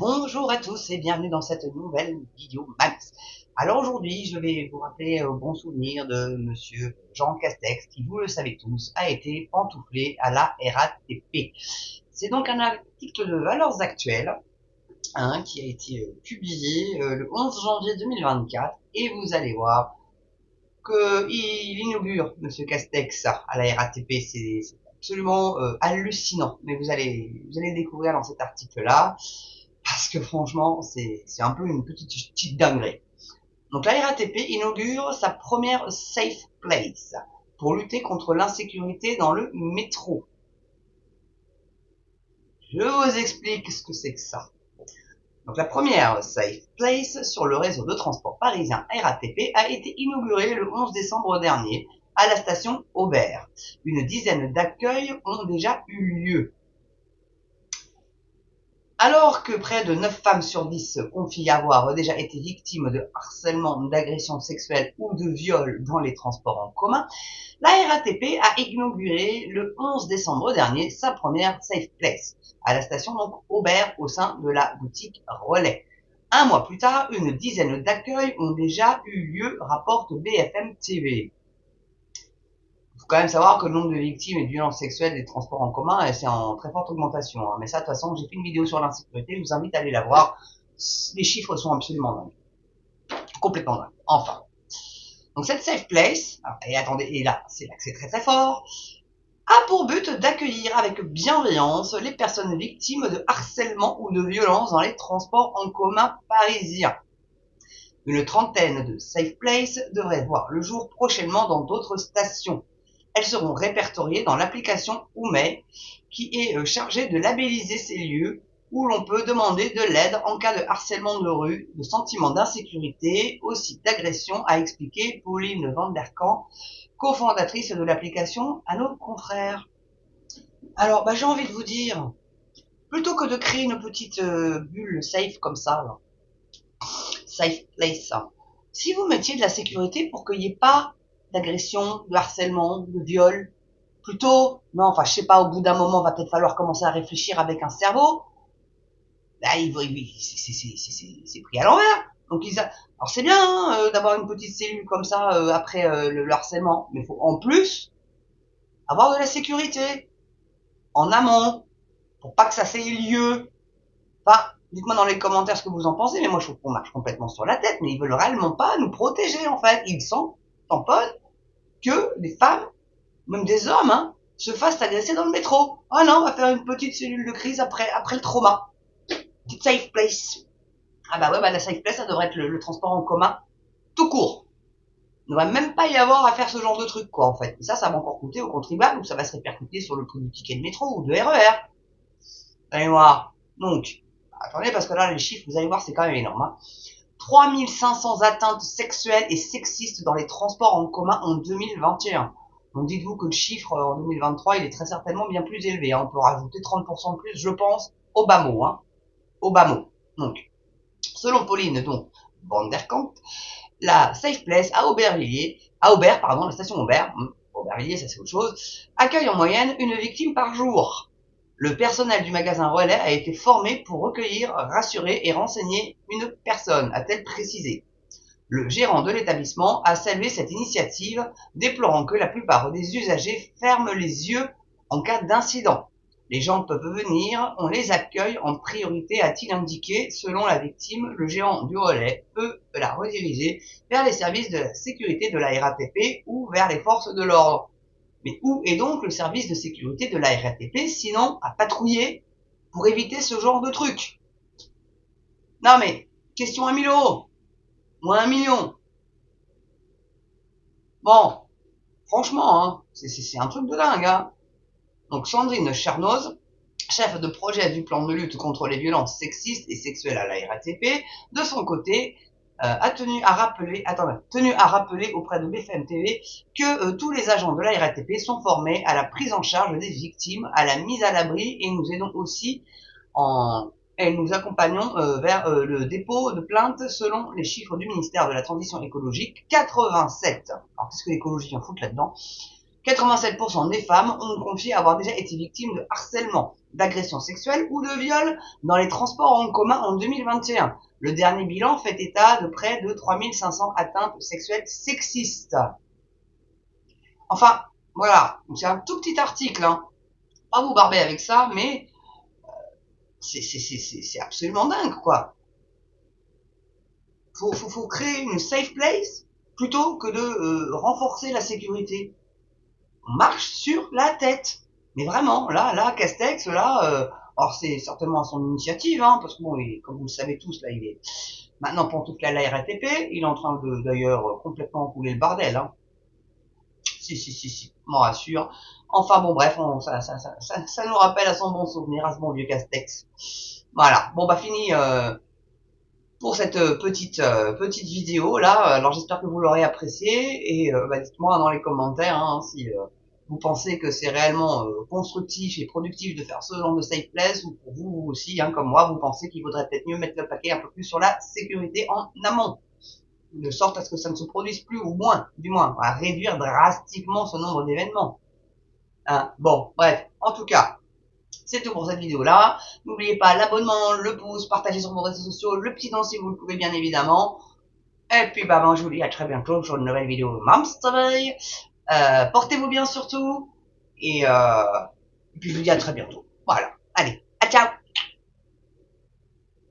Bonjour à tous et bienvenue dans cette nouvelle vidéo Max. Alors aujourd'hui, je vais vous rappeler au bon souvenir de monsieur Jean Castex qui, vous le savez tous, a été pantouflé à la RATP. C'est donc un article de Valeurs Actuelles qui a été publié le 11 janvier 2024 et vous allez voir qu'il inaugure monsieur Castex à la RATP. C'est absolument hallucinant, mais vous allez le découvrir dans cet article-là. Parce que franchement, c'est un peu une petite dinguerie. Donc la RATP inaugure sa première Safe Place pour lutter contre l'insécurité dans le métro. Je vous explique ce que c'est que ça. Donc la première Safe Place sur le réseau de transport parisien RATP a été inaugurée le 11 décembre dernier à la station Aubert. Une dizaine d'accueils ont déjà eu lieu. Alors que près de 9 femmes sur 10 se confient avoir déjà été victimes de harcèlement, d'agression sexuelle ou de viol dans les transports en commun, la RATP a inauguré le 11 décembre dernier sa première Safe Place, à la station donc Aubert au sein de la boutique Relais. Un mois plus tard, une dizaine d'accueils ont déjà eu lieu, rapporte BFM TV. Il faut quand même savoir que le nombre de victimes et de violences sexuelles des transports en commun, c'est en très forte augmentation. Mais ça, de toute façon, j'ai fait une vidéo sur l'insécurité, je vous invite à aller la voir. Les chiffres sont absolument dingues. Complètement dingues. Enfin. Donc cette Safe Place, et attendez, et là, c'est très très fort, a pour but d'accueillir avec bienveillance les personnes victimes de harcèlement ou de violence dans les transports en commun parisiens. Une trentaine de Safe Place devraient voir le jour prochainement dans d'autres stations. Elles seront répertoriées dans l'application Oumé, qui est chargée de labelliser ces lieux où l'on peut demander de l'aide en cas de harcèlement de rue, de sentiment d'insécurité, aussi d'agression, a expliqué Pauline Van Der Kamp, cofondatrice de l'application, à nos confrères. Alors, j'ai envie de vous dire, plutôt que de créer une petite bulle safe comme ça, là, Safe Place, si vous mettiez de la sécurité pour qu'il n'y ait pas d'agression, de harcèlement, de viol, plutôt, non, enfin, je sais pas, au bout d'un moment, va peut-être falloir commencer à réfléchir avec un cerveau. C'est pris à l'envers. Donc, alors c'est bien d'avoir une petite cellule comme ça après le harcèlement, mais il faut en plus avoir de la sécurité en amont pour pas que ça ait lieu. Enfin, dites-moi dans les commentaires ce que vous en pensez, mais moi je trouve qu'on marche complètement sur la tête, mais ils veulent réellement pas nous protéger en fait. Ils s'en tamponnent que des femmes, même des hommes, se fassent agresser dans le métro. Ah non, on va faire une petite cellule de crise après le trauma. Petite safe place. Ah la safe place, ça devrait être le transport en commun tout court. Il ne va même pas y avoir à faire ce genre de truc, quoi, en fait. Et ça va encore coûter aux contribuables, ou ça va se répercuter sur le prix du ticket de métro ou de RER. Allez voir. Donc, attendez, parce que là, les chiffres, vous allez voir, c'est quand même énorme. 3500 atteintes sexuelles et sexistes dans les transports en commun en 2021. Donc dites-vous que le chiffre en 2023, il est très certainement bien plus élevé. On peut rajouter 30% de plus, je pense, au bas mot. Au bas mot. Donc, selon Pauline Van Der Kamp, la Safe Place à Aubert, la station Aubert, Aubervilliers, ça c'est autre chose, accueille en moyenne une victime par jour. Le personnel du magasin Relais a été formé pour recueillir, rassurer et renseigner une personne, a-t-elle précisé. Le gérant de l'établissement a salué cette initiative, déplorant que la plupart des usagers ferment les yeux en cas d'incident. Les gens peuvent venir, on les accueille en priorité, a-t-il indiqué. Selon la victime, le gérant du Relais peut la rediriger vers les services de la sécurité de la RATP ou vers les forces de l'ordre. Mais où est donc le service de sécurité de la RATP sinon à patrouiller pour éviter ce genre de truc? Non mais, question 1 000 euros, moins 1 million. Bon, franchement, c'est un truc de dingue. Donc Sandrine Charnoz, chef de projet du plan de lutte contre les violences sexistes et sexuelles à la RATP, de son côté, a tenu à rappeler auprès de BFM TV que tous les agents de la RATP sont formés à la prise en charge des victimes, à la mise à l'abri et nous aidons aussi et nous accompagnons vers le dépôt de plainte selon les chiffres du ministère de la Transition écologique. 87. Alors qu'est-ce que l'écologie vient foutre là-dedans? 87% des femmes ont confié avoir déjà été victimes de harcèlement. d'agression sexuelle ou de viol dans les transports en commun en 2021. Le dernier bilan fait état de près de 3500 atteintes sexuelles sexistes. Enfin, voilà, c'est un tout petit article, hein. Pas vous barber avec ça, mais c'est absolument dingue, quoi. Faut créer une safe place plutôt que de renforcer la sécurité. On marche sur la tête. Mais vraiment, là, Castex, alors c'est certainement à son initiative, hein, parce que bon, comme vous le savez tous, là, il est maintenant pantoufle à la RATP, il est en train de, d'ailleurs, complètement couler le bordel, hein. Si, m'en rassure. Enfin bon, bref, ça nous rappelle à son bon souvenir, à ce bon vieux Castex. Voilà. Bon, bah, fini, pour cette petite vidéo là. Alors j'espère que vous l'aurez appréciée et bah, dites-moi dans les commentaires hein, si vous pensez que c'est réellement constructif et productif de faire ce genre de safe place ou pour vous aussi, hein, comme moi, vous pensez qu'il vaudrait peut-être mieux mettre le paquet un peu plus sur la sécurité en amont, de sorte à ce que ça ne se produise plus ou moins, du moins, à réduire drastiquement ce nombre d'événements. Hein. Bon, bref, en tout cas, c'est tout pour cette vidéo-là. N'oubliez pas l'abonnement, le pouce, partagez sur vos réseaux sociaux, le petit don si vous le pouvez bien évidemment. Et puis bah, je vous dis à très bientôt sur une nouvelle vidéo Momstory. Portez-vous bien surtout. Et puis je vous dis à très bientôt. Voilà. Allez.